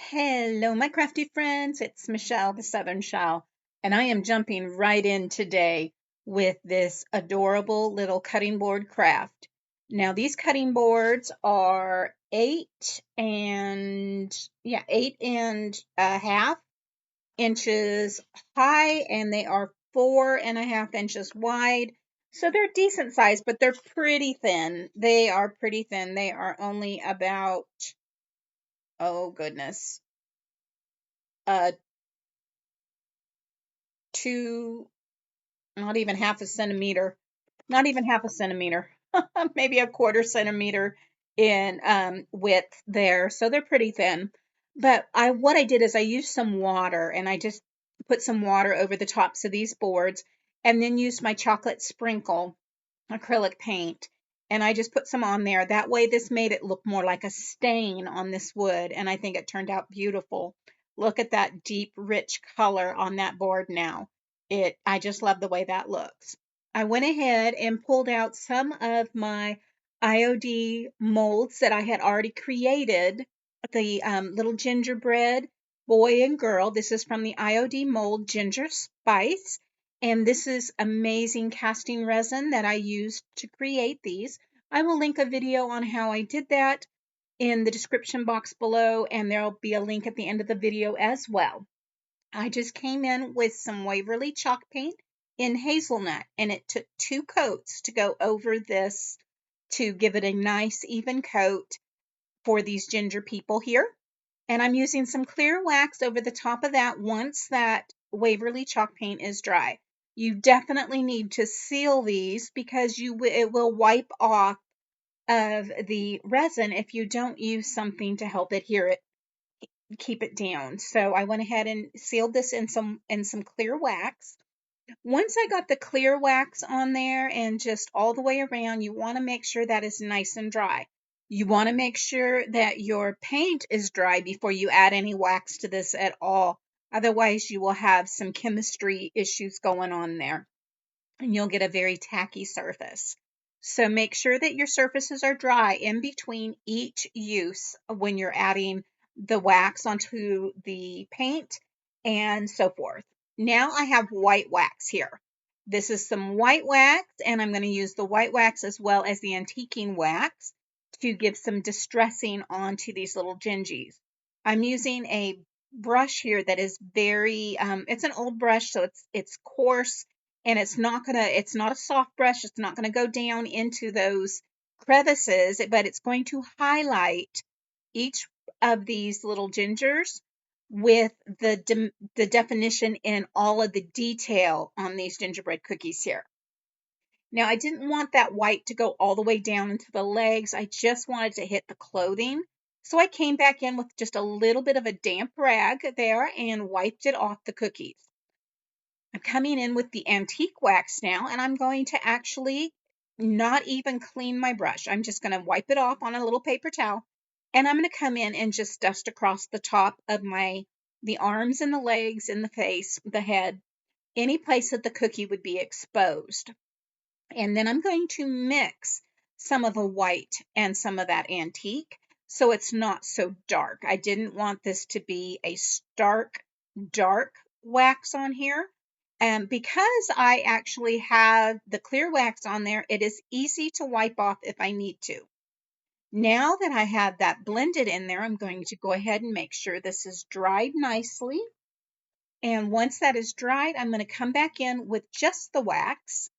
Hello, my crafty friends. It's Michelle, the Southern Shell, and I am jumping right in today with this adorable little cutting board craft. Now, these cutting boards are 8.5 inches high, and they are 4.5 inches wide. So they're decent size, but they're pretty thin. They are pretty thin. They are only about, oh goodness, uh, two, not even half a centimeter, not even half a centimeter, maybe a quarter centimeter in width there. So they're pretty thin. But what I did is I used some water and I just put some water over the tops of these boards and then used my chocolate sprinkle acrylic paint. And I just put some on there. That way, this made it look more like a stain on this wood. And I think it turned out beautiful. Look at that deep, rich color on that board now. I just love the way that looks. I went ahead and pulled out some of my IOD molds that I had already created. The little gingerbread boy and girl. This is from the IOD mold Ginger Spice. And this is amazing casting resin that I used to create these. I will link a video on how I did that in the description box below, and there'll be a link at the end of the video as well. I just came in with some Waverly chalk paint in hazelnut, and it took 2 coats to go over this to give it a nice even coat for these ginger people here. And I'm using some clear wax over the top of that once that Waverly chalk paint is dry. You definitely need to seal these because it will wipe off of the resin if you don't use something to help adhere it, keep it down. So I went ahead and sealed this in some clear wax. Once I got the clear wax on there and just all the way around, you want to make sure that is nice and dry. You want to make sure that your paint is dry before you add any wax to this at all. Otherwise, you will have some chemistry issues going on there and you'll get a very tacky surface. So make sure that your surfaces are dry in between each use when you're adding the wax onto the paint and so forth. Now I have white wax here. This is some white wax, and I'm going to use the white wax as well as the antiquing wax to give some distressing onto these little gingies. I'm using a brush here that is very, it's an old brush, so it's coarse, and it's not a soft brush. It's not gonna go down into those crevices, but it's going to highlight each of these little gingers with the definition in all of the detail on these gingerbread cookies here. Now, I didn't want that white to go all the way down into the legs. I just wanted to hit the clothing. So I came back in with just a little bit of a damp rag there and wiped it off the cookies. I'm coming in with the antique wax now, and I'm going to actually not even clean my brush. I'm just going to wipe it off on a little paper towel, and I'm going to come in and just dust across the top of the arms and the legs and the face, the head, any place that the cookie would be exposed. And then I'm going to mix some of the white and some of that antique so it's not so dark. I didn't want this to be a stark, dark wax on here. And because I actually have the clear wax on there, it is easy to wipe off if I need to. Now that I have that blended in there, I'm going to go ahead and make sure this is dried nicely. And once that is dried, I'm going to come back in with just the wax,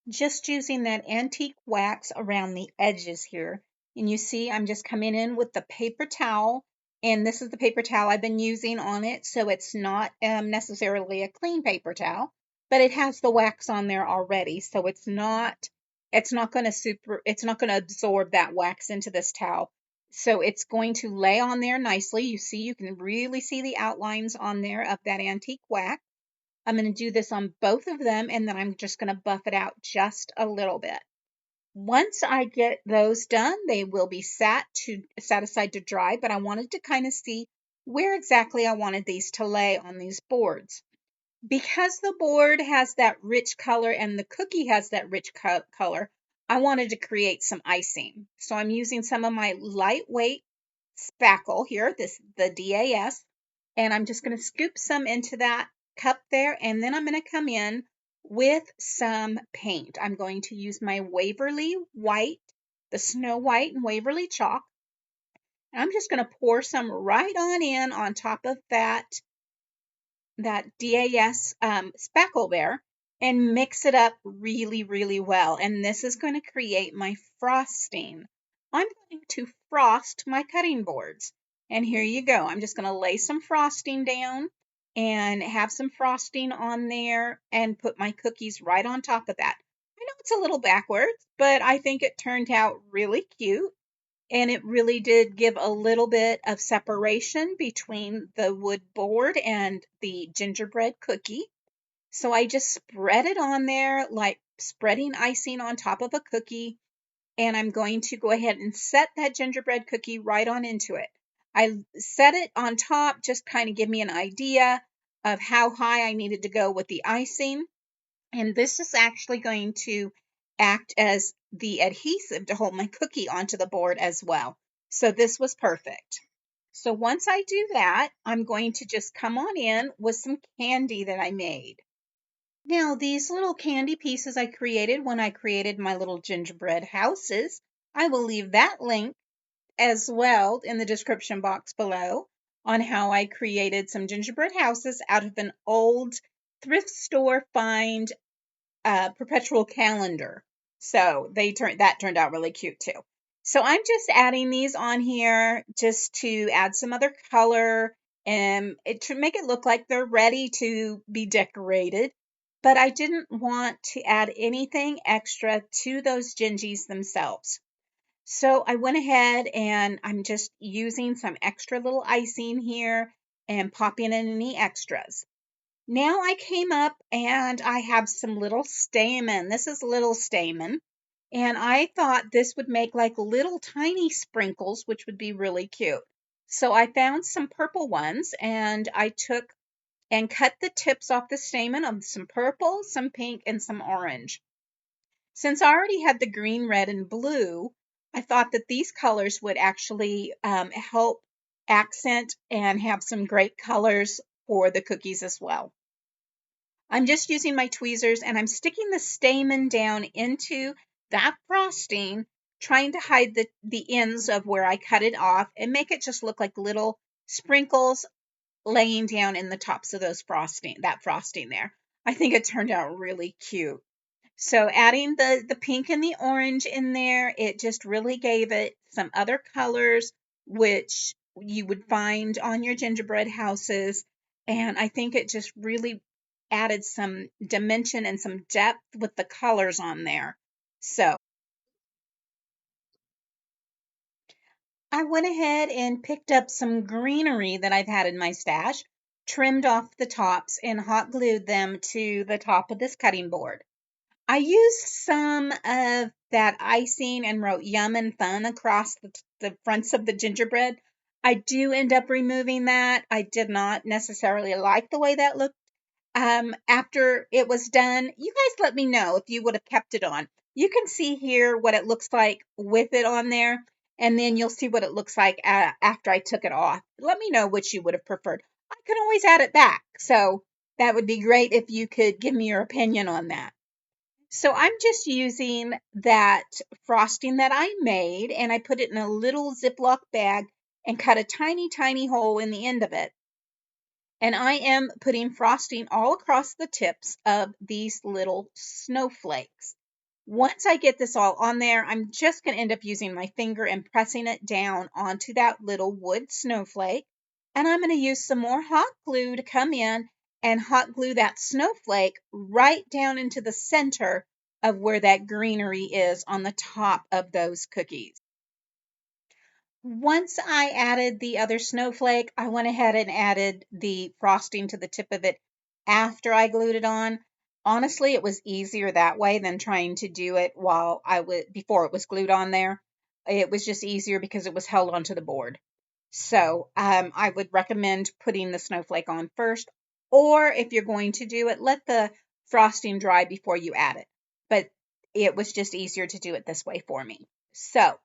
just using that antique wax around the edges here. And you see, I'm just coming in with the paper towel, and this is the paper towel I've been using on it, so it's not necessarily a clean paper towel, but it has the wax on there already, so it's not going to absorb that wax into this towel. So it's going to lay on there nicely. You can really see the outlines on there of that antique wax. I'm going to do this on both of them, and then I'm just going to buff it out just a little bit. Once I get those done, they will be set aside to dry, but I wanted to kind of see where exactly I wanted these to lay on these boards. Because the board has that rich color and the cookie has that rich color, I wanted to create some icing. So I'm using some of my lightweight spackle here, the DAS, and I'm just going to scoop some into that cup there, and then I'm going to come in with some paint. I'm going to use my Waverly White, the Snow White and Waverly chalk. I'm just going to pour some right on in on top of that DAS spackle there and mix it up really, really well. And this is going to create my frosting. I'm going to frost my cutting boards. And here you go. I'm just going to lay some frosting down and have some frosting on there and put my cookies right on top of that. I know it's a little backwards, but I think it turned out really cute. And it really did give a little bit of separation between the wood board and the gingerbread cookie. So I just spread it on there like spreading icing on top of a cookie. And I'm going to go ahead and set that gingerbread cookie right on into it. I set it on top, just kind of give me an idea of how high I needed to go with the icing. And this is actually going to act as the adhesive to hold my cookie onto the board as well. So this was perfect. So once I do that, I'm going to just come on in with some candy that I made. Now, these little candy pieces I created when I created my little gingerbread houses, I will leave that link as well in the description box below on how I created some gingerbread houses out of an old thrift store find perpetual calendar. So that turned out really cute too. So I'm just adding these on here just to add some other color and to make it look like they're ready to be decorated. But I didn't want to add anything extra to those gingies themselves. So I went ahead and I'm just using some extra little icing here and popping in any extras. Now I came up and I have some little stamen. This is little stamen. And I thought this would make like little tiny sprinkles, which would be really cute. So I found some purple ones and I took and cut the tips off the stamen of some purple, some pink, and some orange. Since I already had the green, red, and blue, I thought that these colors would actually help accent and have some great colors for the cookies as well. I'm just using my tweezers and I'm sticking the stamen down into that frosting, trying to hide the ends of where I cut it off and make it just look like little sprinkles laying down in the tops of that frosting there. I think it turned out really cute. So adding the pink and the orange in there, it just really gave it some other colors, which you would find on your gingerbread houses. And I think it just really added some dimension and some depth with the colors on there. So I went ahead and picked up some greenery that I've had in my stash, trimmed off the tops, and hot glued them to the top of this cutting board. I used some of that icing and wrote yum and fun across the fronts of the gingerbread. I do end up removing that. I did not necessarily like the way that looked after it was done. You guys let me know if you would have kept it on. You can see here what it looks like with it on there, and then you'll see what it looks like after I took it off. Let me know which you would have preferred. I can always add it back, so that would be great if you could give me your opinion on that. So I'm just using that frosting that I made and I put it in a little Ziploc bag and cut a tiny, tiny hole in the end of it. And I am putting frosting all across the tips of these little snowflakes. Once I get this all on there, I'm just going to end up using my finger and pressing it down onto that little wood snowflake. And I'm going to use some more hot glue to come in and hot glue that snowflake right down into the center of where that greenery is on the top of those cookies. Once I added the other snowflake, I went ahead and added the frosting to the tip of it after I glued it on. Honestly, it was easier that way than trying to do it before it was glued on there. It was just easier because it was held onto the board. So I would recommend putting the snowflake on first, or if you're going to do it, let the frosting dry before you add it. But it was just easier to do it this way for me. So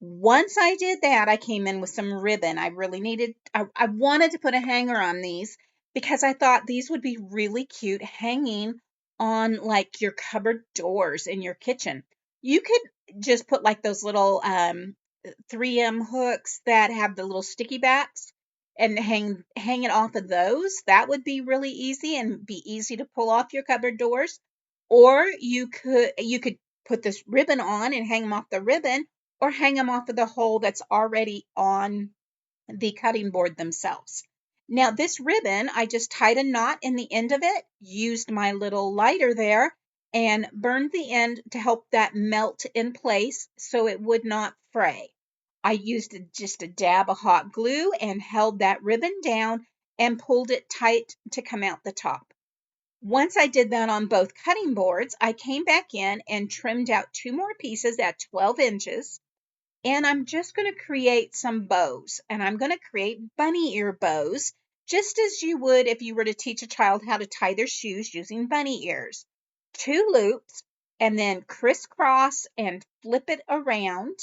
Once I did that, I came in with some ribbon. I wanted to put a hanger on these because I thought these would be really cute hanging on like your cupboard doors in your kitchen. You could just put like those little 3M hooks that have the little sticky backs and hang it off of those. That would be really easy and be easy to pull off your cupboard doors. Or you could put this ribbon on and hang them off the ribbon, or hang them off of the hole that's already on the cutting board themselves. Now, this ribbon, I just tied a knot in the end of it, used my little lighter there, and burned the end to help that melt in place so it would not fray. I used just a dab of hot glue and held that ribbon down and pulled it tight to come out the top. Once I did that on both cutting boards, I came back in and trimmed out 2 more pieces at 12 inches. And I'm just going to create some bows. And I'm going to create bunny ear bows, just as you would if you were to teach a child how to tie their shoes using bunny ears. 2 loops, and then crisscross and flip it around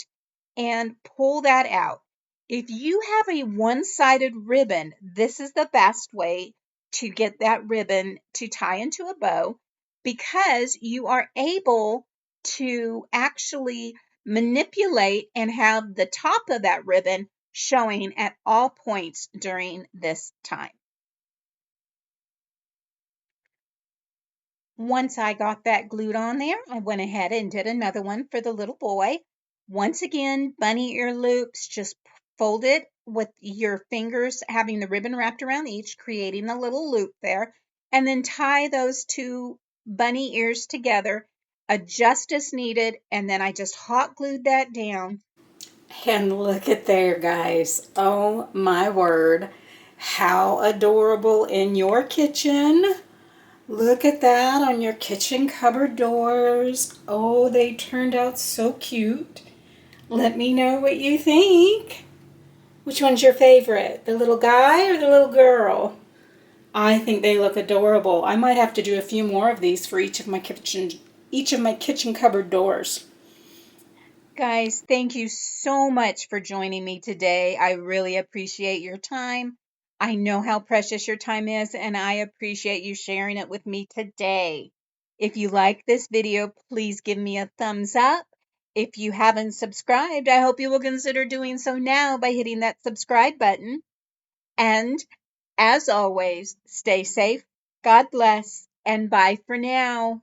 and pull that out. If you have a one-sided ribbon, this is the best way to get that ribbon to tie into a bow, because you are able to actually manipulate and have the top of that ribbon showing at all points during this time. Once I got that glued on there, I went ahead and did another one for the little boy. Once again, bunny ear loops, just fold it with your fingers, having the ribbon wrapped around each, creating a little loop there, and then tie those 2 bunny ears together, adjust as needed, and then I just hot glued that down. And look at there, guys. Oh my word. How adorable in your kitchen. Look at that on your kitchen cupboard doors. Oh, they turned out so cute. Let me know what you think. Which one's your favorite? The little guy or the little girl? I think they look adorable. I might have to do a few more of these for each of my kitchen cupboard doors. Guys, thank you so much for joining me today. I really appreciate your time. I know how precious your time is, and I appreciate you sharing it with me today. If you like this video, please give me a thumbs up. If you haven't subscribed, I hope you will consider doing so now by hitting that subscribe button. And as always, stay safe, God bless, and bye for now.